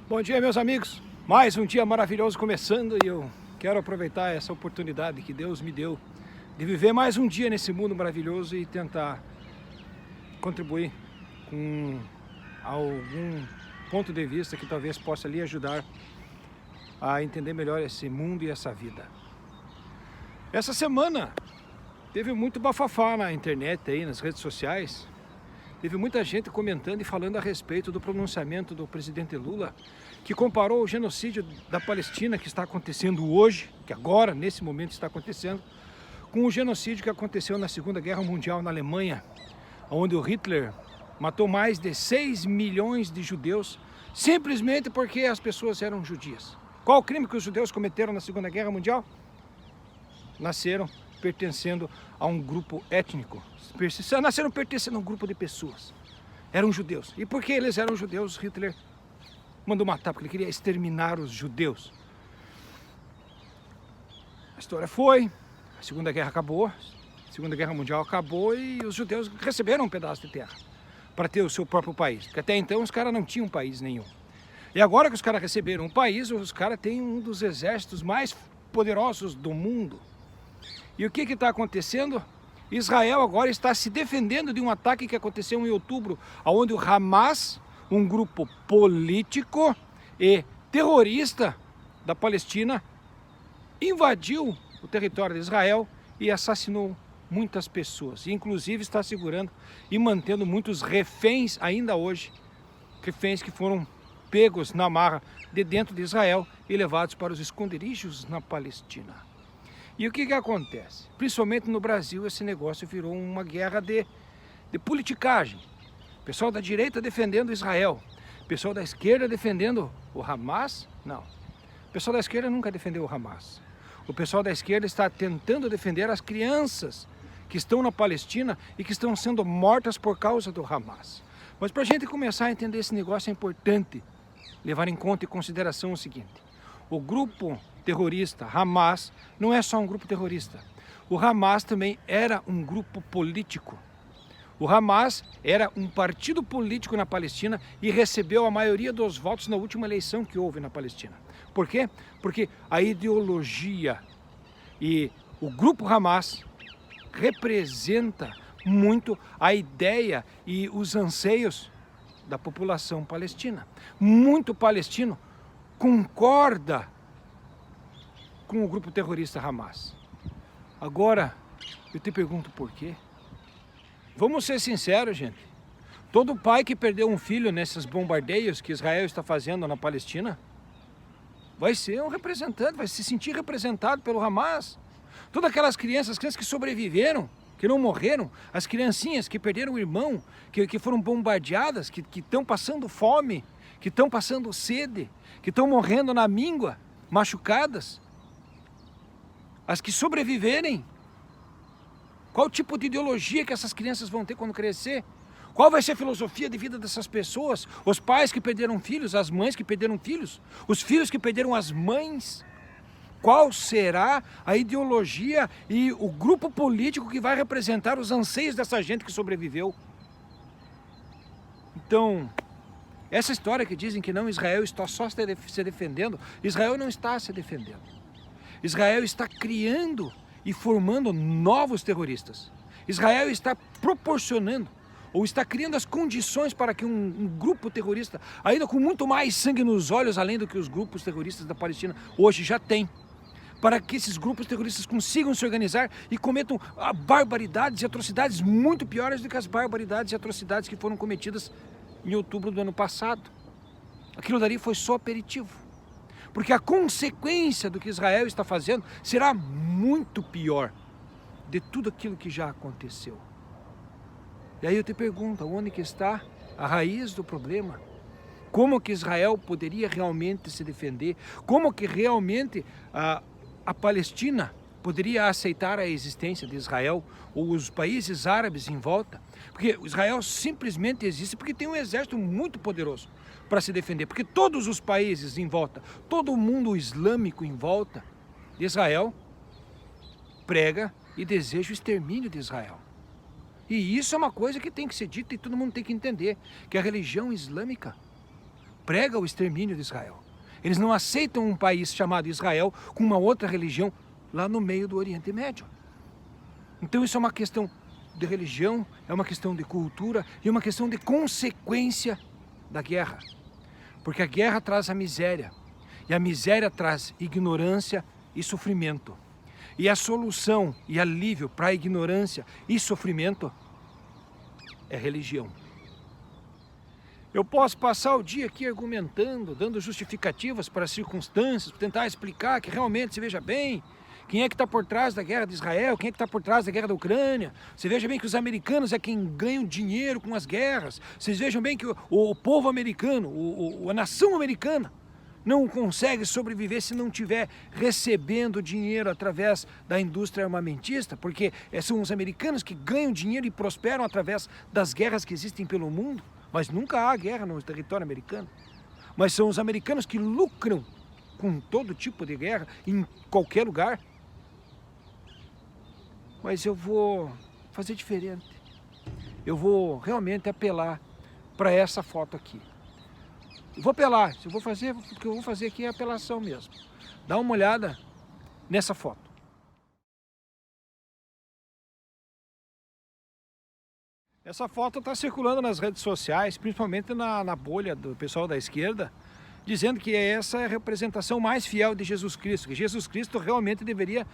Bom dia, meus amigos. Mais um dia maravilhoso começando e eu quero aproveitar essa oportunidade que Deus me deu de viver mais um dia nesse mundo maravilhoso e tentar contribuir com algum ponto de vista que talvez possa lhe ajudar a entender melhor esse mundo e essa vida. Essa semana teve muito bafafá na internet, aí, nas redes sociais. Teve muita gente comentando e falando a respeito do pronunciamento do presidente Lula, que comparou o genocídio da Palestina que está acontecendo hoje, que agora, nesse momento, está acontecendo, com o genocídio que aconteceu na Segunda Guerra Mundial na Alemanha, onde o Hitler matou mais de 6 milhões de judeus, simplesmente porque as pessoas eram judias. Qual o crime que os judeus cometeram na Segunda Guerra Mundial? Nasceram pertencendo a um grupo étnico, nasceram pertencendo a um grupo de pessoas, eram judeus. E porque eles eram judeus, Hitler mandou matar, porque ele queria exterminar os judeus. A história foi, a Segunda Guerra acabou, a Segunda Guerra Mundial acabou e os judeus receberam um pedaço de terra para ter o seu próprio país, porque até então os caras não tinham país nenhum. E agora que os caras receberam um país, os caras têm um dos exércitos mais poderosos do mundo. E o que está acontecendo? Israel agora está se defendendo de um ataque que aconteceu em outubro, onde o Hamas, um grupo político e terrorista da Palestina, invadiu o território de Israel e assassinou muitas pessoas. E inclusive está segurando e mantendo muitos reféns ainda hoje, reféns que foram pegos na marra de dentro de Israel e levados para os esconderijos na Palestina. E o que acontece? Principalmente no Brasil, esse negócio virou uma guerra de politicagem. O pessoal da direita defendendo Israel, o pessoal da esquerda defendendo o Hamas. Não, o pessoal da esquerda nunca defendeu o Hamas. O pessoal da esquerda está tentando defender as crianças que estão na Palestina e que estão sendo mortas por causa do Hamas. Mas para a gente começar a entender esse negócio é importante levar em conta e consideração o seguinte: o grupo terrorista Hamas não é só um grupo terrorista. O Hamas também era um grupo político. O Hamas era um partido político na Palestina e recebeu a maioria dos votos na última eleição que houve na Palestina. Por quê? Porque a ideologia e o grupo Hamas representa muito a ideia e os anseios da população palestina. Muito palestino concorda com o grupo terrorista Hamas. Agora, eu te pergunto por quê? Vamos ser sinceros, gente. Todo pai que perdeu um filho nesses bombardeios que Israel está fazendo na Palestina vai ser um representante, vai se sentir representado pelo Hamas. Todas aquelas crianças, as crianças que sobreviveram, que não morreram, as criancinhas que perderam o irmão, que foram bombardeadas, que estão passando fome, que estão passando sede, que estão morrendo na míngua, machucadas. As que sobreviverem, qual tipo de ideologia que essas crianças vão ter quando crescer? Qual vai ser a filosofia de vida dessas pessoas? Os pais que perderam filhos, as mães que perderam filhos, os filhos que perderam as mães. Qual será a ideologia e o grupo político que vai representar os anseios dessa gente que sobreviveu? Então, essa história que dizem que não, Israel está só se defendendo, Israel não está se defendendo. Israel está criando e formando novos terroristas. Israel está proporcionando ou está criando as condições para que um grupo terrorista, ainda com muito mais sangue nos olhos, além do que os grupos terroristas da Palestina hoje já têm, para que esses grupos terroristas consigam se organizar e cometam barbaridades e atrocidades muito piores do que as barbaridades e atrocidades que foram cometidas em outubro do ano passado. Aquilo dali foi só aperitivo. Porque a consequência do que Israel está fazendo será muito pior de tudo aquilo que já aconteceu. E aí eu te pergunto, onde que está a raiz do problema? Como que Israel poderia realmente se defender? Como que realmente a Palestina poderia aceitar a existência de Israel ou os países árabes em volta? Porque Israel simplesmente existe porque tem um exército muito poderoso para se defender, porque todos os países em volta, todo o mundo islâmico em volta de Israel prega e deseja o extermínio de Israel. E isso é uma coisa que tem que ser dita e todo mundo tem que entender, que a religião islâmica prega o extermínio de Israel. Eles não aceitam um país chamado Israel com uma outra religião lá no meio do Oriente Médio. Então isso é uma questão de religião, é uma questão de cultura e uma questão de consequência da guerra. Porque a guerra traz a miséria, e a miséria traz ignorância e sofrimento. E a solução e alívio para a ignorância e sofrimento é religião. Eu posso passar o dia aqui argumentando, dando justificativas para as circunstâncias, tentar explicar que realmente se veja bem quem é que está por trás da guerra de Israel, quem é que está por trás da guerra da Ucrânia. Você veja bem que os americanos é quem ganham dinheiro com as guerras. Vocês vejam bem que o povo americano, a nação americana, não consegue sobreviver se não estiver recebendo dinheiro através da indústria armamentista, porque são os americanos que ganham dinheiro e prosperam através das guerras que existem pelo mundo. Mas nunca há guerra no território americano. Mas são os americanos que lucram com todo tipo de guerra, em qualquer lugar. Mas eu vou fazer diferente. Eu vou realmente apelar para essa foto aqui. Eu vou apelar, se eu vou fazer, o que eu vou fazer aqui é apelação mesmo. Dá uma olhada nessa foto. Essa foto está circulando nas redes sociais, principalmente na bolha do pessoal da esquerda, dizendo que essa é a representação mais fiel de Jesus Cristo, que Jesus Cristo realmente deveria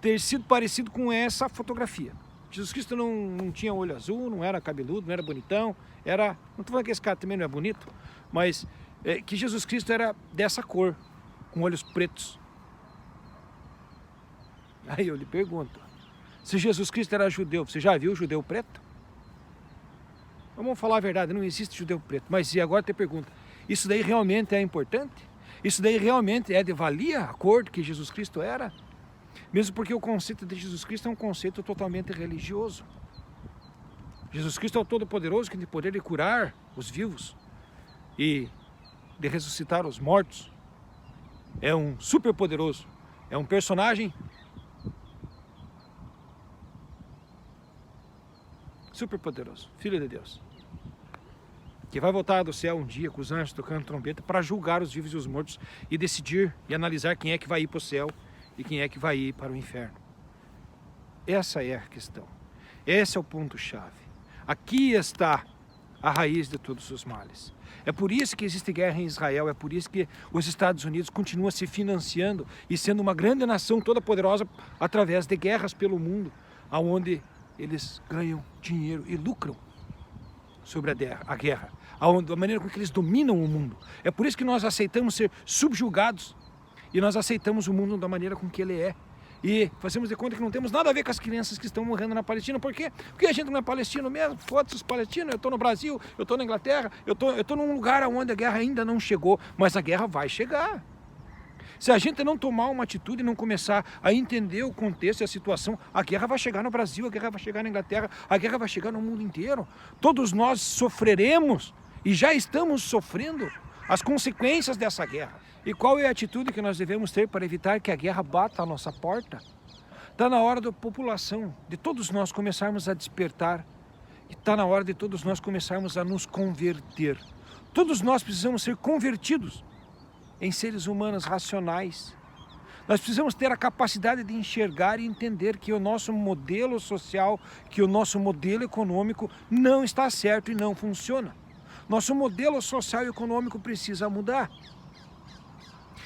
ter sido parecido com essa fotografia. Jesus Cristo não tinha olho azul, não era cabeludo, não era bonitão, não estou falando que esse cara também não é bonito, mas que Jesus Cristo era dessa cor, com olhos pretos. Aí eu lhe pergunto, se Jesus Cristo era judeu, você já viu judeu preto? Vamos falar a verdade, não existe judeu preto, mas e agora te pergunta, isso daí realmente é importante? Isso daí realmente é de valia a cor que Jesus Cristo era? Mesmo porque o conceito de Jesus Cristo é um conceito totalmente religioso. Jesus Cristo é o Todo-Poderoso que tem poder de curar os vivos e de ressuscitar os mortos. É um super poderoso, é um personagem super poderoso, Filho de Deus, que vai voltar do céu um dia com os anjos tocando trombeta para julgar os vivos e os mortos e decidir e analisar quem é que vai ir para o céu e quem é que vai ir para o inferno. Essa é a questão. Esse é o ponto-chave. Aqui está a raiz de todos os males. É por isso que existe guerra em Israel, é por isso que os Estados Unidos continuam se financiando e sendo uma grande nação toda poderosa através de guerras pelo mundo, onde eles ganham dinheiro e lucram sobre a guerra, a maneira com que eles dominam o mundo. É por isso que nós aceitamos ser subjugados e nós aceitamos o mundo da maneira com que ele é. E fazemos de conta que não temos nada a ver com as crianças que estão morrendo na Palestina. Por quê? Porque a gente não é palestino mesmo. Foda-se os palestinos, eu estou no Brasil, eu estou na Inglaterra, eu estou num lugar onde a guerra ainda não chegou, mas a guerra vai chegar. Se a gente não tomar uma atitude e não começar a entender o contexto e a situação, a guerra vai chegar no Brasil, a guerra vai chegar na Inglaterra, a guerra vai chegar no mundo inteiro. Todos nós sofreremos e já estamos sofrendo as consequências dessa guerra. E qual é a atitude que nós devemos ter para evitar que a guerra bata à nossa porta? Está na hora da população, de todos nós começarmos a despertar. E está na hora de todos nós começarmos a nos converter. Todos nós precisamos ser convertidos em seres humanos racionais. Nós precisamos ter a capacidade de enxergar e entender que o nosso modelo social, que o nosso modelo econômico não está certo e não funciona. Nosso modelo social e econômico precisa mudar.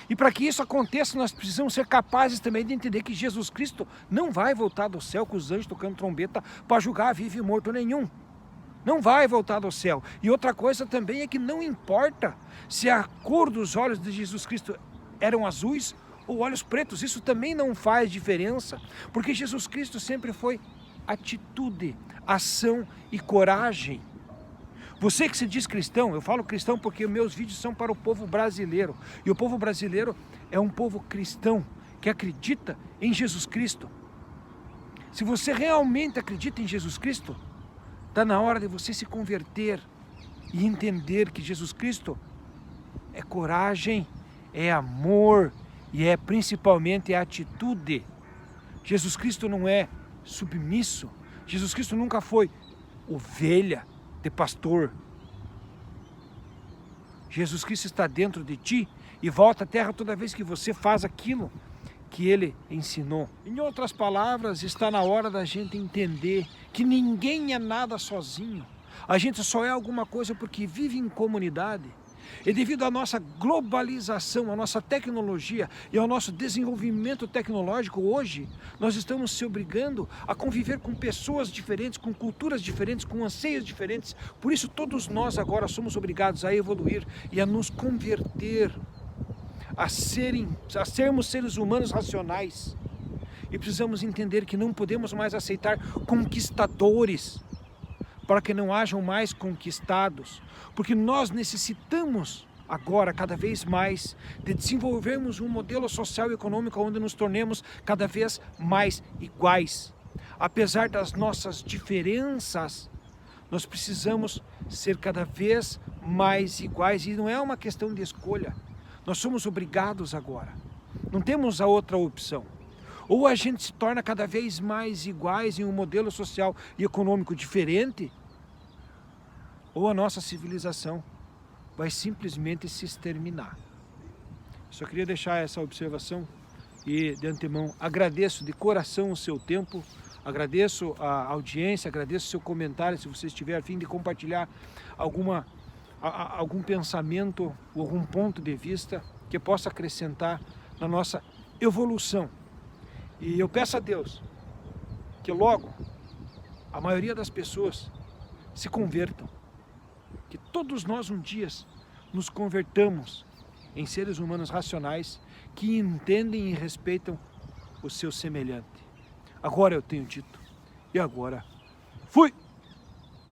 E para que isso aconteça, nós precisamos ser capazes também de entender que Jesus Cristo não vai voltar do céu com os anjos tocando trombeta para julgar vivo e morto nenhum. Não vai voltar do céu. E outra coisa também é que não importa se a cor dos olhos de Jesus Cristo eram azuis ou olhos pretos. Isso também não faz diferença, porque Jesus Cristo sempre foi atitude, ação e coragem. Você que se diz cristão, eu falo cristão porque meus vídeos são para o povo brasileiro. E o povo brasileiro é um povo cristão que acredita em Jesus Cristo. Se você realmente acredita em Jesus Cristo, está na hora de você se converter e entender que Jesus Cristo é coragem, é amor e é principalmente atitude. Jesus Cristo não é submisso. Jesus Cristo nunca foi ovelha de pastor. Jesus Cristo está dentro de ti e volta à terra toda vez que você faz aquilo que Ele ensinou. Em outras palavras, está na hora da gente entender que ninguém é nada sozinho. A gente só é alguma coisa porque vive em comunidade. E devido à nossa globalização, à nossa tecnologia e ao nosso desenvolvimento tecnológico hoje, nós estamos se obrigando a conviver com pessoas diferentes, com culturas diferentes, com anseios diferentes. Por isso todos nós agora somos obrigados a evoluir e a nos converter, a sermos seres humanos racionais. E precisamos entender que não podemos mais aceitar conquistadores, para que não hajam mais conquistados, porque nós necessitamos agora cada vez mais de desenvolvermos um modelo social e econômico onde nos tornemos cada vez mais iguais. Apesar das nossas diferenças, nós precisamos ser cada vez mais iguais, e não é uma questão de escolha, nós somos obrigados agora, não temos a outra opção. Ou a gente se torna cada vez mais iguais em um modelo social e econômico diferente, ou a nossa civilização vai simplesmente se exterminar. Só queria deixar essa observação e, de antemão, agradeço de coração o seu tempo, agradeço a audiência, agradeço o seu comentário, se você estiver a fim de compartilhar algum pensamento ou algum ponto de vista que possa acrescentar na nossa evolução. E eu peço a Deus que logo a maioria das pessoas se convertam, que todos nós um dia nos convertamos em seres humanos racionais que entendem e respeitam o seu semelhante. Agora eu tenho dito, e agora fui!